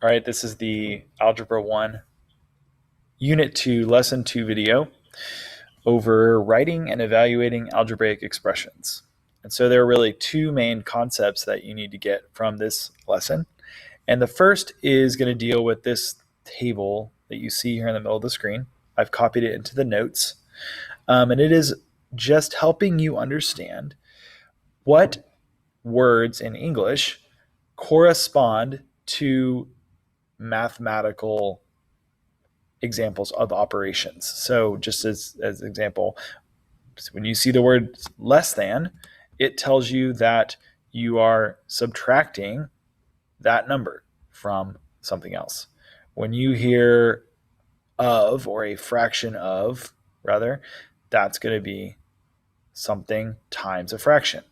All right, this is the Algebra 1 Unit 2 Lesson 2 video over writing and evaluating algebraic expressions. And so there are really two main concepts that you need to get from this lesson. And the first is going to deal with this table that you see here in the middle of the screen. I've copied it into the notes. And it is just helping you understand what words in English correspond to mathematical examples of operations. So just as example, when you see the word less than, it tells you that you are subtracting that number from something else. When you hear of, or a fraction of, rather, that's going to be something times a fraction.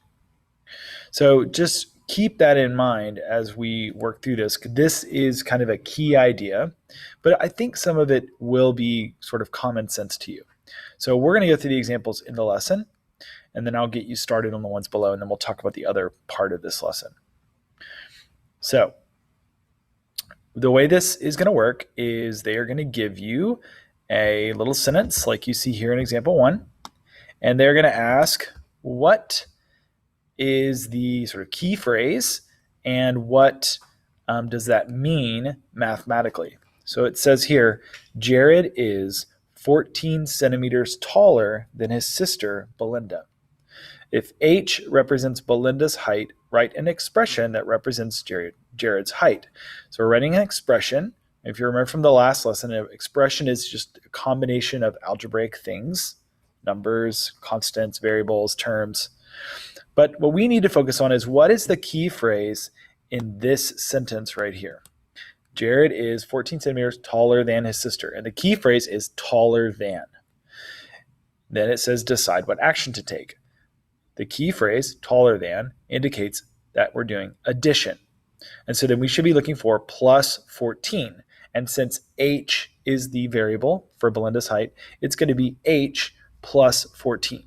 So just keep that in mind as we work through this. This is kind of a key idea, but I think some of it will be sort of common sense to you. So we're going to go through the examples in the lesson, and then I'll get you started on the ones below, and then we'll talk about the other part of this lesson. So the way this is going to work is they are going to give you a little sentence like you see here in example 1, and they're going to ask, what is the sort of key phrase, and what does that mean mathematically? So it says here, Jared is 14 centimeters taller than his sister, Belinda. If h represents Belinda's height, write an expression that represents Jared's height. So we're writing an expression. If you remember from the last lesson, an expression is just a combination of algebraic things, numbers, constants, variables, terms. But what we need to focus on is, what is the key phrase in this sentence right here? Jared is 14 centimeters taller than his sister. And the key phrase is taller than. Then it says decide what action to take. The key phrase, taller than, indicates that we're doing addition. And so then we should be looking for plus 14. And since h is the variable for Belinda's height, it's going to be h plus 14.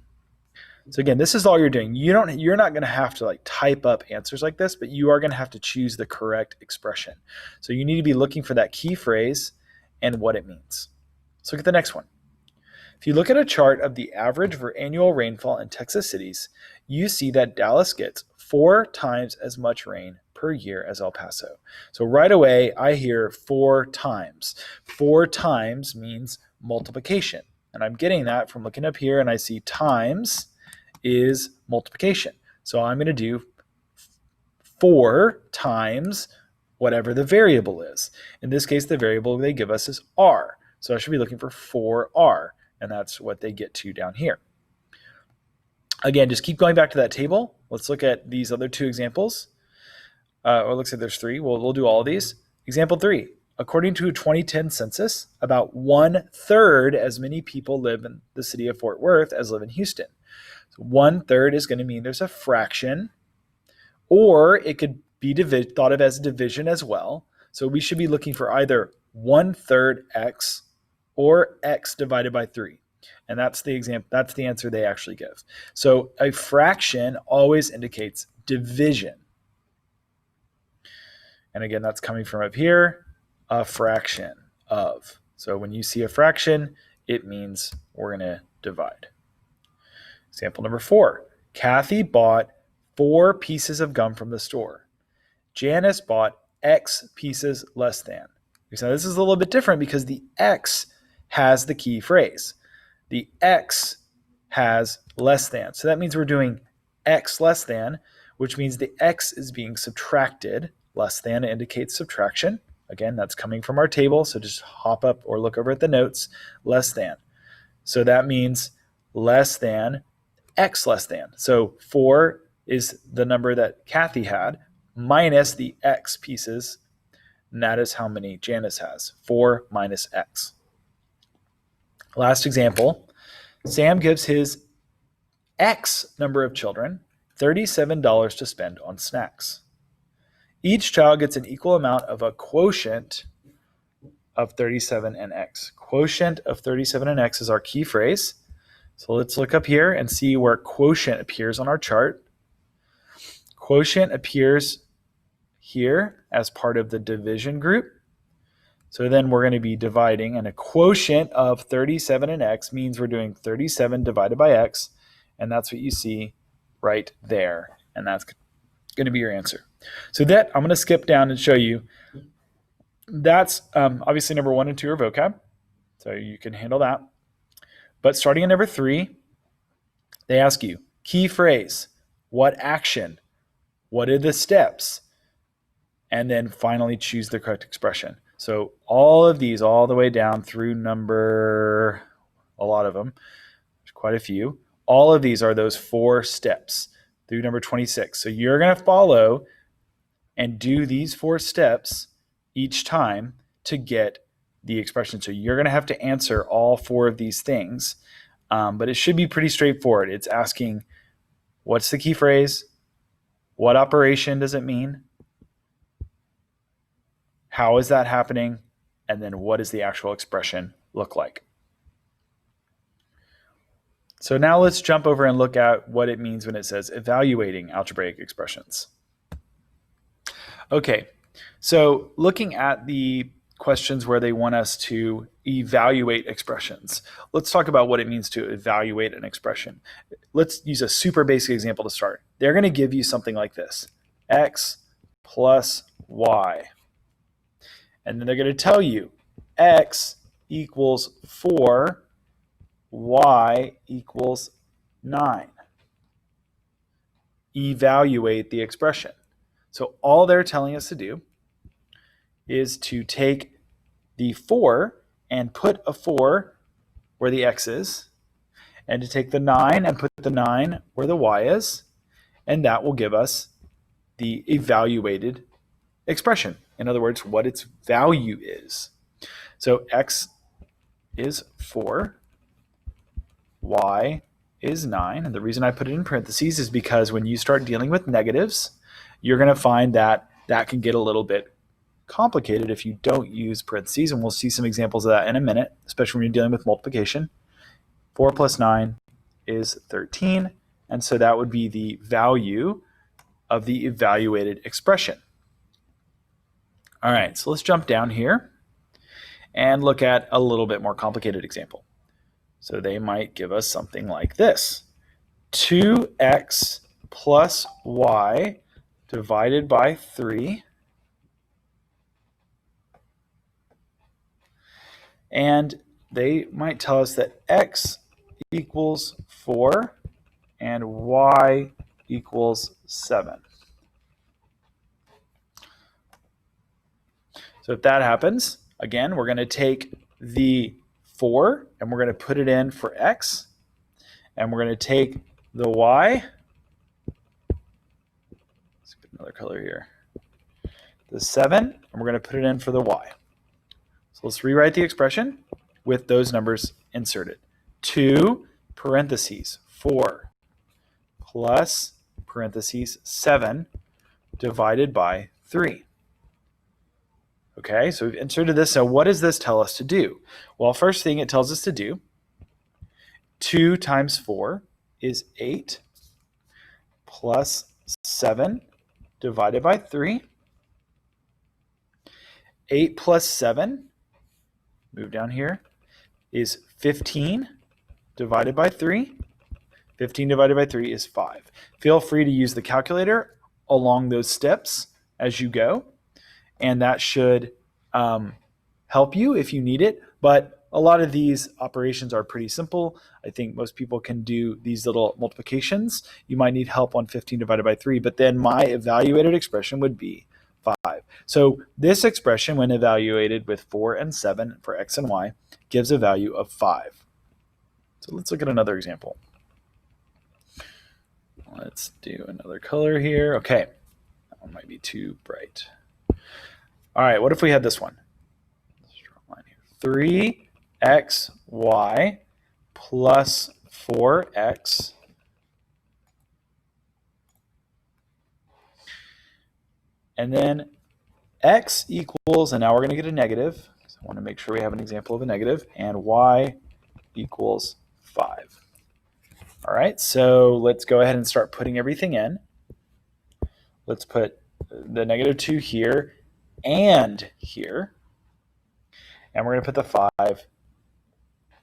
So again, this is all you're doing. You're not going to have to type up answers like this, but you are going to have to choose the correct expression. So you need to be looking for that key phrase and what it means. Let's look at the next one. If you look at a chart of the average for annual rainfall in Texas cities, you see that Dallas gets 4 times as much rain per year as El Paso. So right away, I hear 4 times. 4 times means multiplication. And I'm getting that from looking up here, and I see times is multiplication. So I'm going to do 4 times whatever the variable is. In this case, the variable they give us is r. So I should be looking for 4r, and that's what they get to down here. Again, just keep going back to that table. Let's look at these other 2 examples. Or it looks like there's 3. We'll do all of these. Example 3. According to a 2010 census, about 1/3 as many people live in the city of Fort Worth as live in Houston. So 1/3 is going to mean there's a fraction, or it could be thought of as division as well. So we should be looking for either 1/3 x or x divided by 3. And that's the example. That's the answer they actually give. So a fraction always indicates division. And again, that's coming from up here, a fraction of. So when you see a fraction, it means we're going to divide. Example number 4. Kathy bought 4 pieces of gum from the store. Janice bought X pieces less than. Now this is a little bit different because the X has the key phrase. The X has less than. So that means we're doing X less than, which means the X is being subtracted. Less than indicates subtraction. Again, that's coming from our table, so just hop up or look over at the notes. Less than. So that means less than X less than. So 4 is the number that Kathy had minus the X pieces, and that is how many Janice has. 4 minus X. Last example, Sam gives his X number of children $37 to spend on snacks. Each child gets an equal amount of a quotient of 37 and x. Quotient of 37 and x is our key phrase. So let's look up here and see where quotient appears on our chart. Quotient appears here as part of the division group. So then we're going to be dividing, and a quotient of 37 and x means we're doing 37 divided by x, and that's what you see right there, and that's going to be your answer. So that, I'm going to skip down and show you. That's obviously number 1 and 2 are vocab, so you can handle that. But starting at number 3, they ask you, key phrase, what action, what are the steps, and then finally choose the correct expression. So all of these, all the way down through number, a lot of them, there's quite a few, all of these are those 4 steps through number 26. So you're going to follow and do these 4 steps each time to get the expression. So you're going to have to answer all 4 of these things, but it should be pretty straightforward. It's asking, what's the key phrase? What operation does it mean? How is that happening? And then what does the actual expression look like? So now let's jump over and look at what it means when it says evaluating algebraic expressions. Okay, so looking at the questions where they want us to evaluate expressions, let's talk about what it means to evaluate an expression. Let's use a super basic example to start. They're going to give you something like this, x plus y. And then they're going to tell you x equals 4, y equals 9. Evaluate the expression. So all they're telling us to do is to take the 4 and put a 4 where the x is, and to take the 9 and put the 9 where the y is, and that will give us the evaluated expression. In other words, what its value is. So x is 4, y is 9. And the reason I put it in parentheses is because when you start dealing with negatives, you're going to find that that can get a little bit complicated if you don't use parentheses. And we'll see some examples of that in a minute, especially when you're dealing with multiplication. 4 plus 9 is 13. And so that would be the value of the evaluated expression. All right, so let's jump down here and look at a little bit more complicated example. So they might give us something like this. 2x plus y divided by 3. And they might tell us that x equals 4 and y equals 7. So if that happens, again, we're going to take the 4 and we're going to put it in for x, and we're going to take the y. Let's get another color here. The 7, and we're going to put it in for the y. So let's rewrite the expression with those numbers inserted. 2 parentheses 4 plus parentheses 7 divided by 3. Okay, so we've inserted this. So what does this tell us to do? Well, first thing it tells us to do, 2 times 4 is 8 plus 7 divided by 3. 8 plus 7, move down here, is 15 divided by 3. 15 divided by 3 is 5. Feel free to use the calculator along those steps as you go, and that should help you if you need it. But a lot of these operations are pretty simple. I think most people can do these little multiplications. You might need help on 15 divided by 3, but then my evaluated expression would be 5. So this expression, when evaluated with 4 and 7 for x and y, gives a value of 5. So let's look at another example. Let's do another color here. Okay, that one might be too bright. All right, what if we had this one? Let's draw a line here. 3xy plus 4x and then x equals, and now we're going to get a negative. So I want to make sure we have an example of a negative, and y equals 5. All right, so let's go ahead and start putting everything in. Let's put the negative 2 here and here. And we're going to put the 5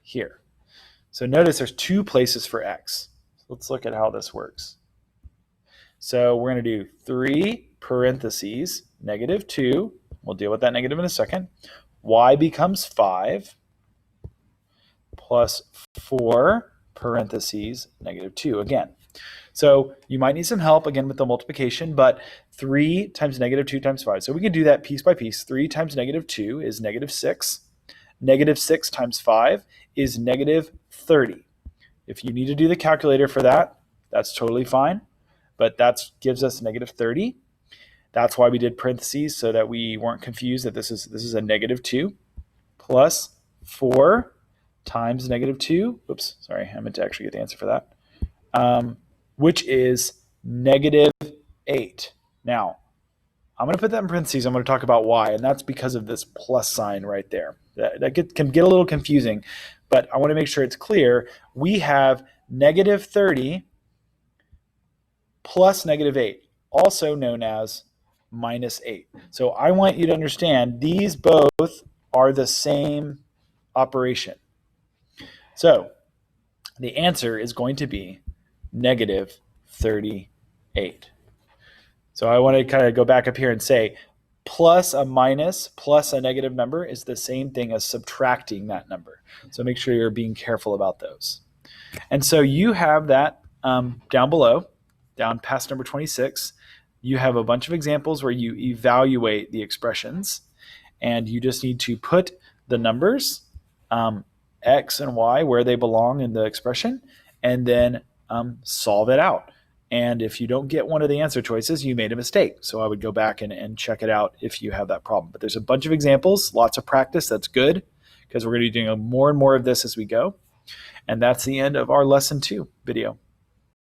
here. So notice there's 2 places for x. Let's look at how this works. So we're going to do 3 parentheses, negative 2. We'll deal with that negative in a second. Y becomes 5 plus 4 parentheses, negative 2 again. So you might need some help again with the multiplication, but 3 times negative 2 times 5. So we can do that piece by piece. 3 times negative 2 is negative 6. Negative 6 times 5 is negative 30. If you need to do the calculator for that, that's totally fine, but that gives us negative 30. That's why we did parentheses, so that we weren't confused that this is a negative 2 plus 4 times negative 2. Oops, sorry, I meant to actually get the answer for that, which is negative 8. Now, I'm going to put that in parentheses. I'm going to talk about why, and that's because of this plus sign right there. That can get a little confusing, but I want to make sure it's clear. We have negative 30 plus negative 8, also known as minus 8. So I want you to understand these both are the same operation. So the answer is going to be negative 38. So I want to kind of go back up here and say plus a minus plus a negative number is the same thing as subtracting that number. So make sure you're being careful about those. And so you have that down below, down past number 26. You have a bunch of examples where you evaluate the expressions, and you just need to put the numbers, x and y, where they belong in the expression, and then solve it out. And if you don't get one of the answer choices, you made a mistake. So I would go back and check it out if you have that problem. But there's a bunch of examples, lots of practice. That's good, because we're going to be doing more and more of this as we go. And that's the end of our lesson 2 video.